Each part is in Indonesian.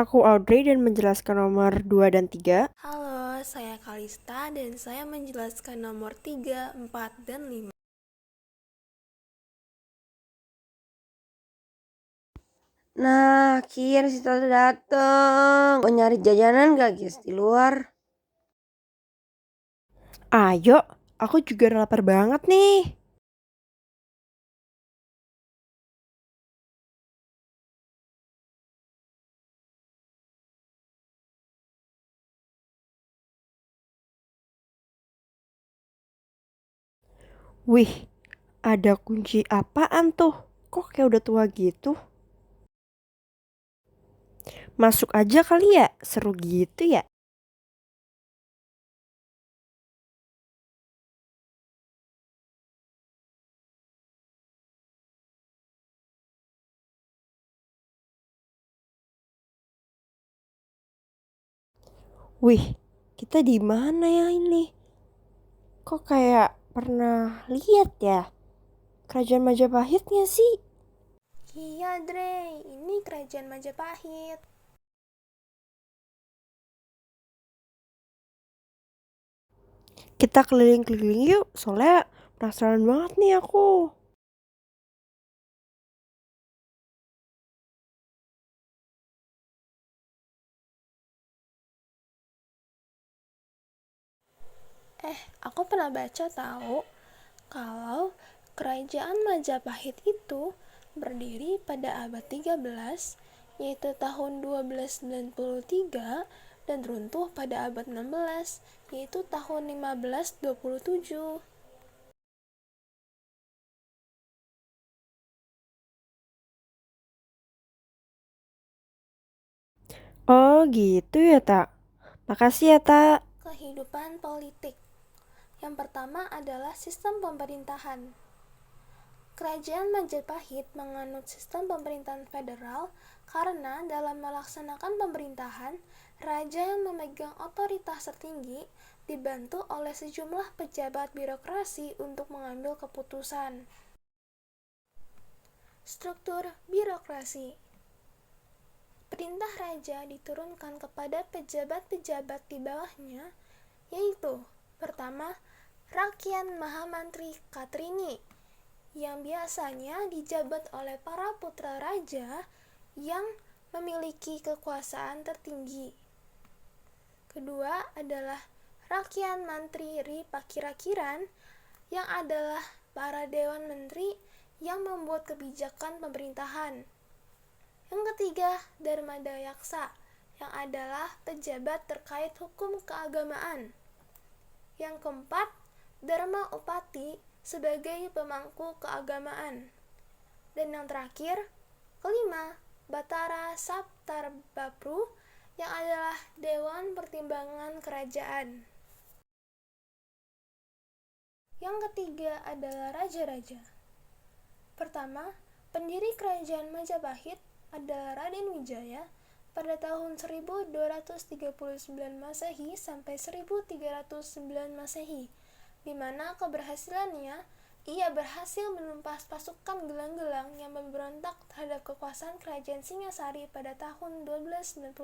Aku Audrey dan menjelaskan nomor 2 dan 3. Halo, saya Kalista dan saya menjelaskan nomor 3, 4, dan 5. Nah, akhirnya si Tata dateng. Mau nyari jajanan gak guys di luar? Ayo, aku juga lapar banget nih. Wih, ada kunci apaan tuh? Kok kayak udah tua gitu? Masuk aja kali ya, seru gitu ya. Wih, kita di mana ya ini? Kok kayak pernah lihat ya? Kerajaan Majapahitnya sih. Iya, Dre, ini kerajaan Majapahit. Kita keliling-keliling yuk, soalnya penasaran banget nih aku. Aku pernah baca tahu kalau kerajaan Majapahit itu berdiri pada abad 13, yaitu tahun 1293, dan runtuh pada abad 16, yaitu tahun 1527. Oh gitu ya, Tak. Makasih ya, Tak. Kehidupan politik. Yang pertama adalah sistem pemerintahan. Kerajaan Majapahit menganut sistem pemerintahan federal karena dalam melaksanakan pemerintahan, raja yang memegang otoritas tertinggi dibantu oleh sejumlah pejabat birokrasi untuk mengambil keputusan. Struktur birokrasi. Perintah raja diturunkan kepada pejabat-pejabat di bawahnya, yaitu pertama, Rakyat Mahamantri Katrini, yang biasanya dijabat oleh para putra raja yang memiliki kekuasaan tertinggi. Kedua adalah Rakyat Mantri Ripakirakiran, yang adalah para dewan menteri yang membuat kebijakan pemerintahan. Yang ketiga, Dharmadayaksa, yang adalah pejabat terkait hukum keagamaan. Yang keempat, Dharma Upati sebagai pemangku keagamaan. Dan yang terakhir, kelima, Batara Saptarbapru, yang adalah Dewan Pertimbangan Kerajaan. Yang ketiga adalah raja-raja. Pertama, pendiri kerajaan Majapahit adalah Raden Wijaya pada tahun 1239 Masehi sampai 1309 Masehi, di mana keberhasilannya ia berhasil menumpas pasukan gelang-gelang yang memberontak terhadap kekuasaan kerajaan Singasari pada tahun 1292.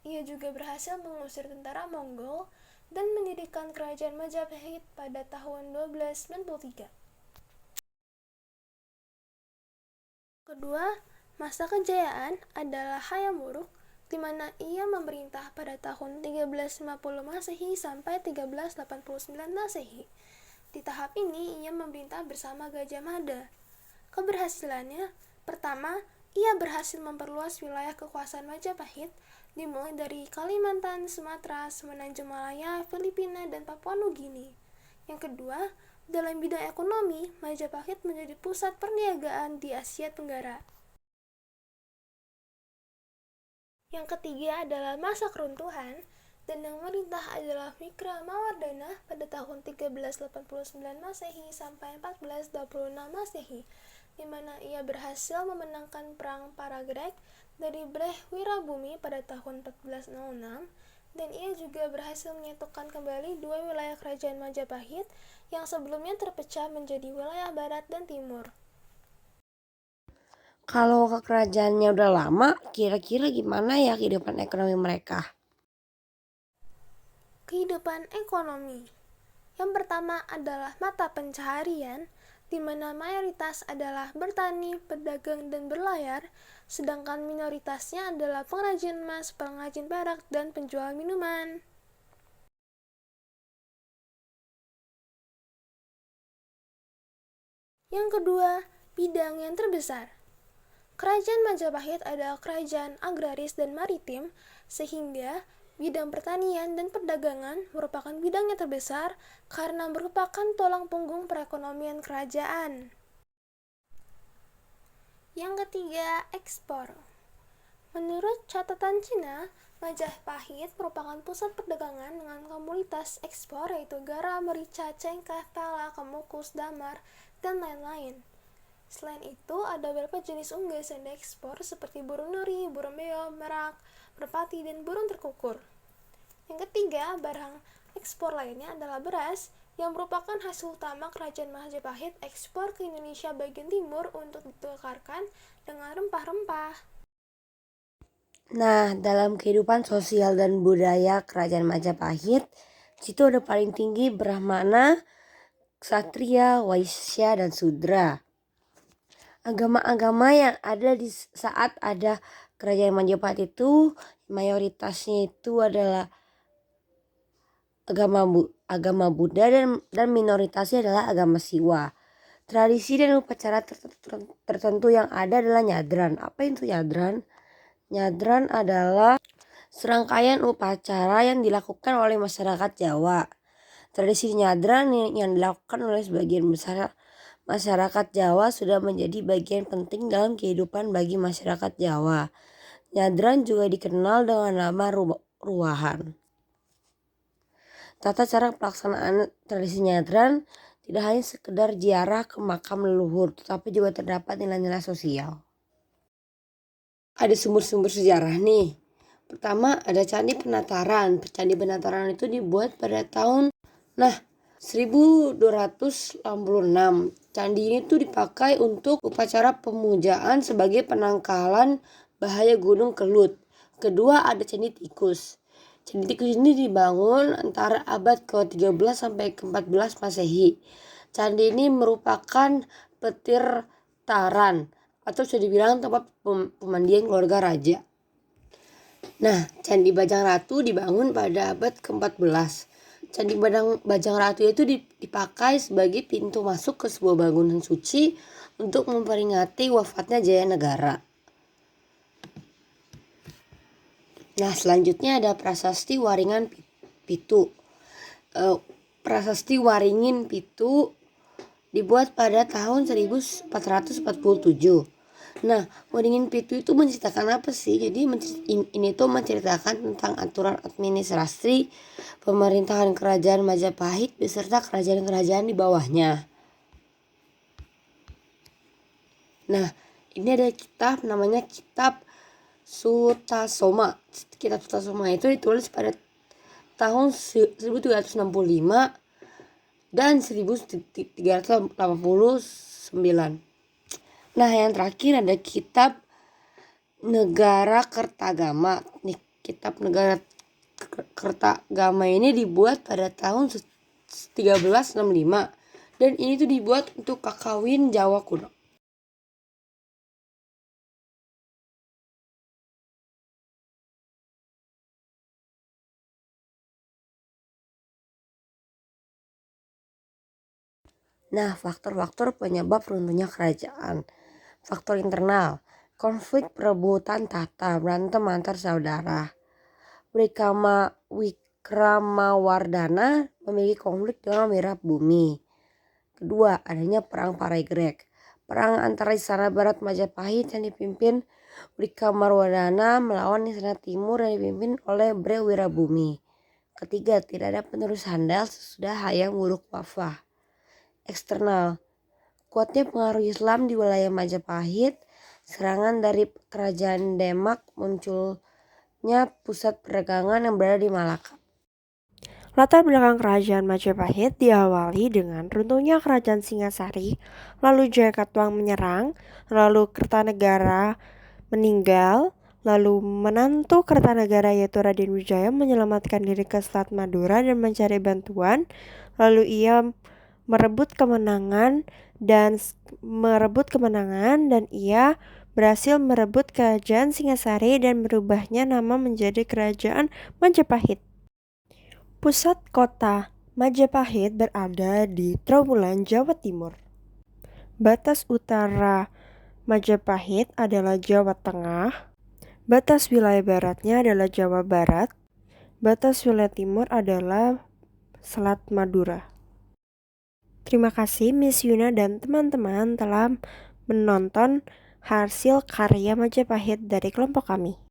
Ia juga berhasil mengusir tentara Mongol dan mendirikan kerajaan Majapahit pada tahun 1293. Kedua, masa kejayaan adalah Hayam Wuruk, di mana ia memerintah pada tahun 1350 Masehi sampai 1389 Masehi. Di tahap ini ia memerintah bersama Gajah Mada. Keberhasilannya, pertama, ia berhasil memperluas wilayah kekuasaan Majapahit, dimulai dari Kalimantan, Sumatera, Semenanjung Malaya, Filipina, dan Papua Nugini. Yang kedua, dalam bidang ekonomi, Majapahit menjadi pusat perniagaan di Asia Tenggara. Yang ketiga adalah masa keruntuhan, dan yang memerintah adalah Wikramawardhana pada tahun 1389 Masehi sampai 1426 Masehi, di mana ia berhasil memenangkan perang Paragreg dari Brehwirabumi pada tahun 1406, dan ia juga berhasil menyatukan kembali dua wilayah kerajaan Majapahit yang sebelumnya terpecah menjadi wilayah barat dan timur. Kalau ke kerajaannya udah lama, kira-kira gimana ya kehidupan ekonomi mereka? Kehidupan ekonomi. Yang pertama adalah mata pencaharian, di mana mayoritas adalah bertani, berdagang, dan berlayar, sedangkan minoritasnya adalah pengrajin emas, pengrajin perak, dan penjual minuman. Yang kedua, bidang yang terbesar. Kerajaan Majapahit adalah kerajaan agraris dan maritim, sehingga bidang pertanian dan perdagangan merupakan bidang yang terbesar karena merupakan tulang punggung perekonomian kerajaan. Yang ketiga, ekspor. Menurut catatan Cina, Majapahit merupakan pusat perdagangan dengan komoditas ekspor yaitu garam, merica, cengkeh, pala, kemukus, damar, dan lain-lain. Selain itu, ada beberapa jenis unggas yang diekspor seperti burung nuri, burung beo, merak, merpati, dan burung terkukur. Yang ketiga, barang ekspor lainnya adalah beras, yang merupakan hasil utama kerajaan Majapahit ekspor ke Indonesia bagian timur untuk ditukarkan dengan rempah-rempah. Nah, dalam kehidupan sosial dan budaya kerajaan Majapahit, situ ada paling tinggi Brahmana, Ksatria, Waisya, dan Sudra. Agama-agama yang ada di saat ada kerajaan Majapahit itu mayoritasnya itu adalah agama Buddha dan minoritasnya adalah agama Siwa. Tradisi dan upacara tertentu yang ada adalah nyadran. Apa itu nyadran? Nyadran adalah serangkaian upacara yang dilakukan oleh masyarakat Jawa. Tradisi nyadran yang dilakukan oleh sebagian besar masyarakat Jawa sudah menjadi bagian penting dalam kehidupan bagi masyarakat Jawa. Nyadran juga dikenal dengan nama ruwahan. Tata cara pelaksanaan tradisi nyadran tidak hanya sekedar ziarah ke makam leluhur, tetapi juga terdapat nilai-nilai sosial. Ada sumber-sumber sejarah nih. Pertama ada Candi Penataran. Candi Penataran itu dibuat pada tahun 1286. Candi ini tuh dipakai untuk upacara pemujaan sebagai penangkalan bahaya Gunung Kelut. Kedua ada Candi Tikus. Candi Tikus ini dibangun antara abad ke-13 sampai ke-14 Masehi. Candi ini merupakan petir taran atau bisa dibilang tempat pemandian keluarga raja. Nah, Candi Bajang Ratu dibangun pada abad ke-14. Candi Bajang Ratu itu dipakai sebagai pintu masuk ke sebuah bangunan suci untuk memperingati wafatnya Jaya Negara. Nah, selanjutnya ada Prasasti Waringan Pitu. Prasasti Waringin Pitu dibuat pada tahun 1447. Nah, Waringin Pitu itu menceritakan apa sih? Jadi ini tuh menceritakan tentang aturan administrasi pemerintahan kerajaan Majapahit beserta kerajaan-kerajaan di bawahnya. Nah, ini ada kitab namanya Kitab Sutasoma. Kitab Sutasoma itu ditulis pada tahun 1365 dan 1389. Nah, yang terakhir ada Kitab Negara Kertagama. Nih, Kitab Negara Kertagama ini dibuat pada tahun 1365 dan ini tuh dibuat untuk kakawin Jawa kuno. Nah, faktor-faktor penyebab runtuhnya kerajaan. Faktor internal, konflik perebutan tahta, berantem antar saudara. Wikramawardhana memiliki konflik dengan Wirabumi. Kedua, adanya perang Paregreg. Perang antara Istana Barat Majapahit yang dipimpin Wikramawardhana melawan Istana Timur yang dipimpin oleh Bre Wirabumi. Ketiga, tidak ada penerus handal sesudah Hayam Wuruk wafat. Eksternal, kuatnya pengaruh Islam di wilayah Majapahit, serangan dari kerajaan Demak, munculnya pusat perdagangan yang berada di Malaka. Latar belakang kerajaan Majapahit diawali dengan runtuhnya kerajaan Singasari, lalu Jaya Katuang menyerang, lalu Kertanegara meninggal, lalu menantu Kertanegara yaitu Raden Wijaya menyelamatkan diri ke Selat Madura dan mencari bantuan, lalu ia merebut kemenangan dan ia berhasil merebut kerajaan Singasari dan merubahnya nama menjadi kerajaan Majapahit. Pusat kota Majapahit berada di Trowulan, Jawa Timur. Batas utara Majapahit adalah Jawa Tengah. Batas wilayah baratnya adalah Jawa Barat. Batas wilayah timur adalah Selat Madura. Terima kasih Miss Yuna dan teman-teman telah menonton hasil karya Majapahit dari kelompok kami.